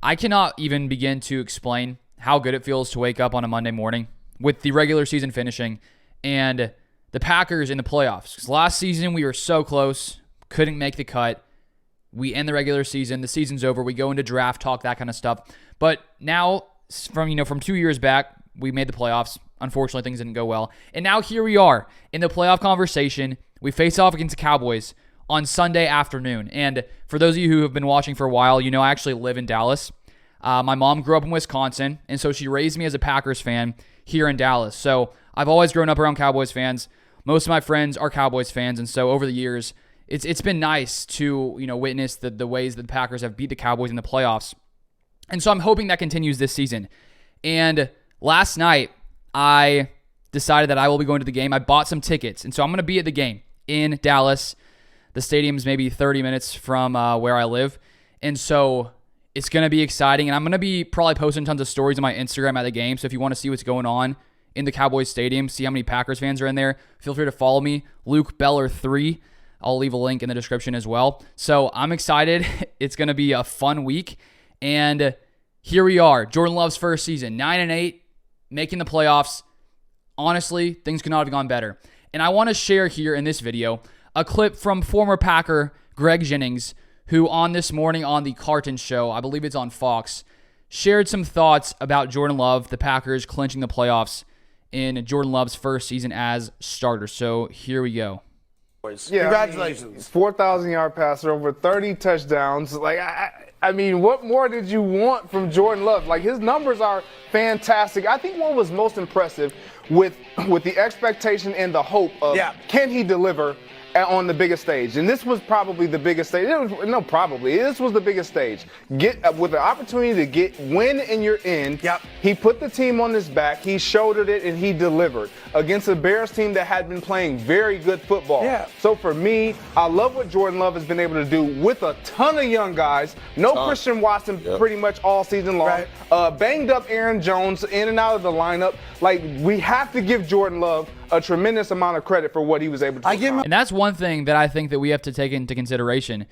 I cannot even begin to explain how good it feels to wake up on a Monday morning with the regular season finishing and the Packers in the playoffs. Because last season we were so close, couldn't make the cut. We end the regular season, the season's over, we go into draft talk, that kind of stuff. But now, from 2 years back, we made the playoffs. Unfortunately, things didn't go well. And now here we are in the playoff conversation. We face off against the Cowboys on Sunday afternoon. And for those of you who have been watching for a while, I actually live in Dallas. My mom grew up in Wisconsin, and so she raised me as a Packers fan here in Dallas. So I've always grown up around Cowboys fans. Most of my friends are Cowboys fans, and so over the years, it's been nice to witness the ways that the Packers have beat the Cowboys in the playoffs. And so I'm hoping that continues this season. And last night, I decided that I will be going to the game. I bought some tickets, and so I'm going to be at the game in Dallas. The stadium's maybe 30 minutes from where I live. And so it's going to be exciting. And I'm going to be probably posting tons of stories on my Instagram at the game. So if you want to see what's going on in the Cowboys Stadium, see how many Packers fans are in there, feel free to follow me, Luke Beller 3. I'll leave a link in the description as well. So I'm excited. It's going to be a fun week. And here we are, Jordan Love's first season, 9-8, making the playoffs. Honestly, things could not have gone better. And I want to share here in this video a clip from former Packer Greg Jennings, who on This Morning on the Carton Show, I believe it's on Fox, shared some thoughts about Jordan Love, the Packers clinching the playoffs in Jordan Love's first season as starter. So here we go. Yeah, Congratulations. 4,000-yard passer, over 30 touchdowns. I mean, what more did you want from Jordan Love? His numbers are fantastic. I think what was most impressive with the expectation and the hope of can he deliver on the biggest stage? And this was probably the biggest stage. This was the biggest stage. With the opportunity to win and you're in. Yep. He put the team on his back. He shouldered it and he delivered against a Bears team that had been playing very good football. Yeah. So for me, I love what Jordan Love has been able to do with a ton of young guys. No Christian Watson pretty much all season long. Right. Banged up Aaron Jones in and out of the lineup. We have to give Jordan Love a tremendous amount of credit for what he was able to do. And that's one thing that I think that we have to take into consideration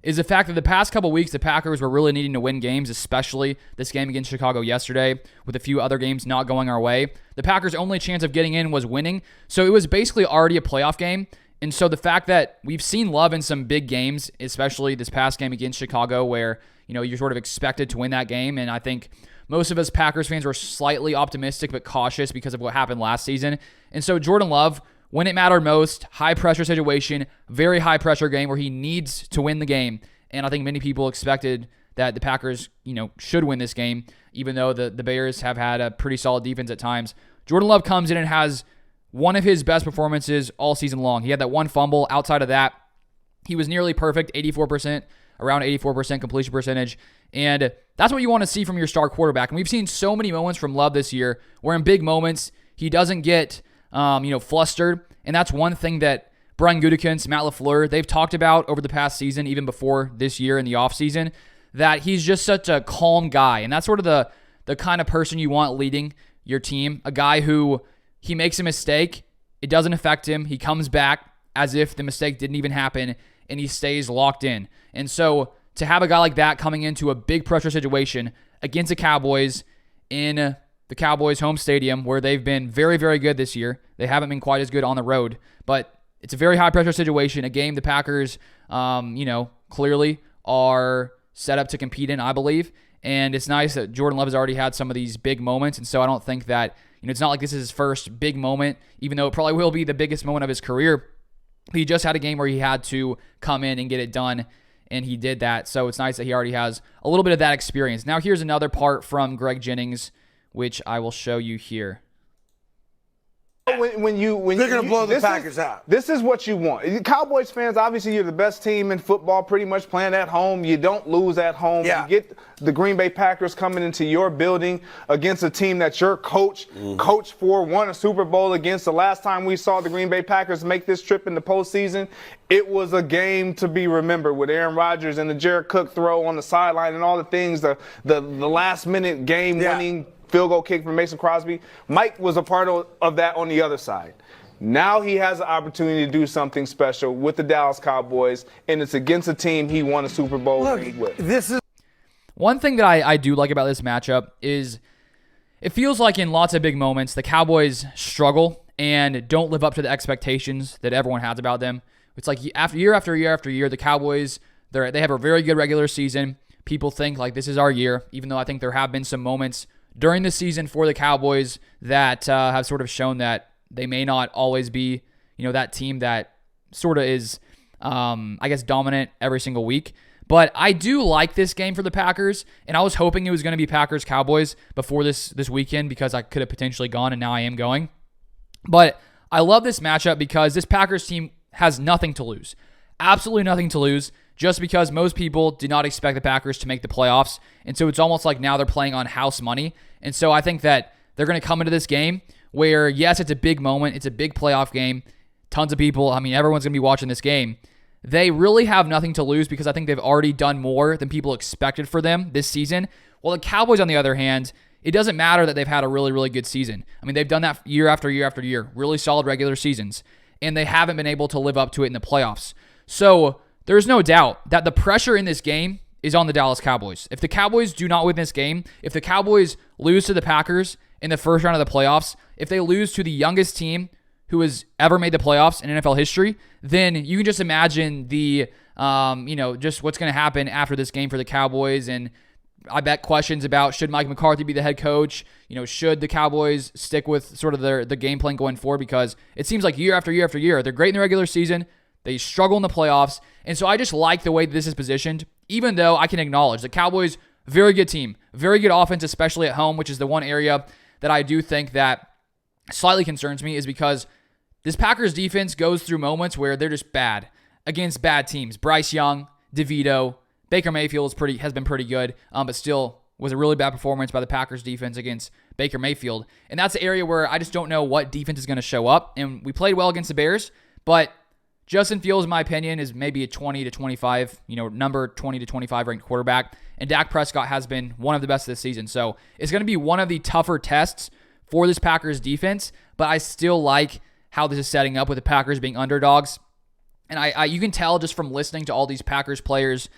is the fact that the past couple weeks, the Packers were really needing to win games, especially this game against Chicago yesterday, with a few other games not going our way. The Packers' only chance of getting in was winning, so it was basically already a playoff game. And so the fact that we've seen Love in some big games, especially this past game against Chicago, where you're sort of expected to win that game, and I think most of us Packers fans were slightly optimistic but cautious because of what happened last season. And so Jordan Love, when it mattered most, high-pressure situation, very high-pressure game where he needs to win the game. And I think many people expected that the Packers, should win this game, even though the Bears have had a pretty solid defense at times. Jordan Love comes in and has one of his best performances all season long. He had that one fumble. Outside of that, he was nearly perfect, around 84% completion percentage. And that's what you want to see from your star quarterback. And we've seen so many moments from Love this year where in big moments, he doesn't get flustered. And that's one thing that Brian Gutekunst, Matt LaFleur, they've talked about over the past season, even before this year in the offseason, that he's just such a calm guy. And that's sort of the kind of person you want leading your team. A guy who, he makes a mistake, it doesn't affect him. He comes back as if the mistake didn't even happen, and he stays locked in. And so to have a guy like that coming into a big pressure situation against the Cowboys in the Cowboys' home stadium, where they've been very, very good this year. They haven't been quite as good on the road, but it's a very high-pressure situation, a game the Packers, clearly are set up to compete in, I believe. And it's nice that Jordan Love has already had some of these big moments, and so I don't think that, it's not like this is his first big moment, even though it probably will be the biggest moment of his career. He just had a game where he had to come in and get it done, and he did that. So it's nice that he already has a little bit of that experience. Now here's another part from Greg Jennings, which I will show you here. When They're going to blow the Packers out. This is what you want. Cowboys fans, obviously, you're the best team in football, pretty much playing at home. You don't lose at home. Yeah. You get the Green Bay Packers coming into your building against a team that your coach coached for, won a Super Bowl against. The last time we saw the Green Bay Packers make this trip in the postseason, it was a game to be remembered with Aaron Rodgers and the Jared Cook throw on the sideline and all the things, the last-minute game-winning field goal kick from Mason Crosby. Mike was a part of that on the other side. Now he has an opportunity to do something special with the Dallas Cowboys, and it's against a team he won a Super Bowl with. One thing that I do like about this matchup is it feels like in lots of big moments, the Cowboys struggle and don't live up to the expectations that everyone has about them. It's like year after year, the Cowboys, they have a very good regular season. People think like this is our year, even though I think there have been some moments during the season for the Cowboys that have sort of shown that they may not always be, that team that sort of is, dominant every single week. But I do like this game for the Packers, and I was hoping it was going to be Packers-Cowboys before this weekend because I could have potentially gone, and now I am going. But I love this matchup because this Packers team has nothing to lose. Absolutely nothing to lose, just because most people did not expect the Packers to make the playoffs. And so it's almost like now they're playing on house money. And so I think that they're going to come into this game where, yes, it's a big moment. It's a big playoff game. Tons of people, everyone's going to be watching this game. They really have nothing to lose because I think they've already done more than people expected for them this season. While the Cowboys, on the other hand, it doesn't matter that they've had a really, really good season. They've done that year after year after year, really solid regular seasons, and they haven't been able to live up to it in the playoffs. So there's no doubt that the pressure in this game is on the Dallas Cowboys. If the Cowboys do not win this game, if the Cowboys lose to the Packers in the first round of the playoffs, if they lose to the youngest team who has ever made the playoffs in NFL history, then you can just imagine the, just what's going to happen after this game for the Cowboys. And I bet questions about should Mike McCarthy be the head coach? Should the Cowboys stick with sort of the game plan going forward? Because it seems like year after year after year, they're great in the regular season. They struggle in the playoffs. And so I just like the way this is positioned, even though I can acknowledge the Cowboys, very good team, very good offense, especially at home, which is the one area that I do think that slightly concerns me is because this Packers defense goes through moments where they're just bad against bad teams. Bryce Young, DeVito, Baker Mayfield has been pretty good, but still was a really bad performance by the Packers defense against Baker Mayfield. And that's the area where I just don't know what defense is going to show up. And we played well against the Bears, but Justin Fields, in my opinion, is maybe a 20 to 25, number 20 to 25 ranked quarterback. And Dak Prescott has been one of the best this season. So it's going to be one of the tougher tests for this Packers defense, but I still like how this is setting up with the Packers being underdogs. And you can tell just from listening to all these Packers players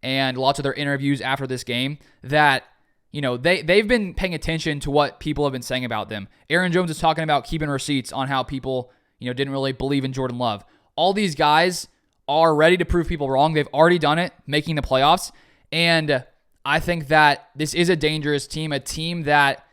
and lots of their interviews after this game that, they've been paying attention to what people have been saying about them. Aaron Jones is talking about keeping receipts on how people, didn't really believe in Jordan Love. All these guys are ready to prove people wrong. They've already done it, making the playoffs. And I think that this is a dangerous team, a team that,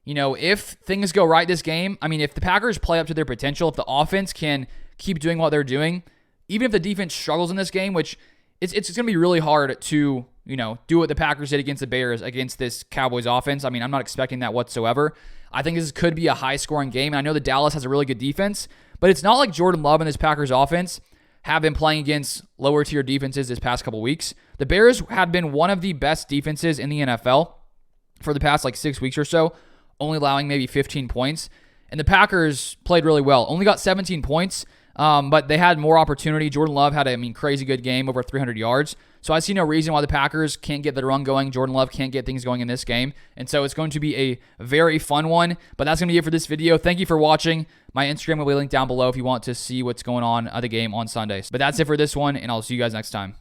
if things go right this game, if the Packers play up to their potential, if the offense can keep doing what they're doing, even if the defense struggles in this game, which it's going to be really hard to, do what the Packers did against the Bears, against this Cowboys offense. I'm not expecting that whatsoever. I think this could be a high-scoring game. And I know that Dallas has a really good defense, but it's not like Jordan Love and this Packers offense have been playing against lower-tier defenses this past couple weeks. The Bears have been one of the best defenses in the NFL for the past 6 weeks or so, only allowing maybe 15 points. And the Packers played really well. Only got 17 points, but they had more opportunity. Jordan Love had a crazy good game, over 300 yards. So I see no reason why the Packers can't get the run going. Jordan Love can't get things going in this game. And so it's going to be a very fun one. But that's going to be it for this video. Thank you for watching. My Instagram will be linked down below if you want to see what's going on at the game on Sundays. But that's it for this one, and I'll see you guys next time.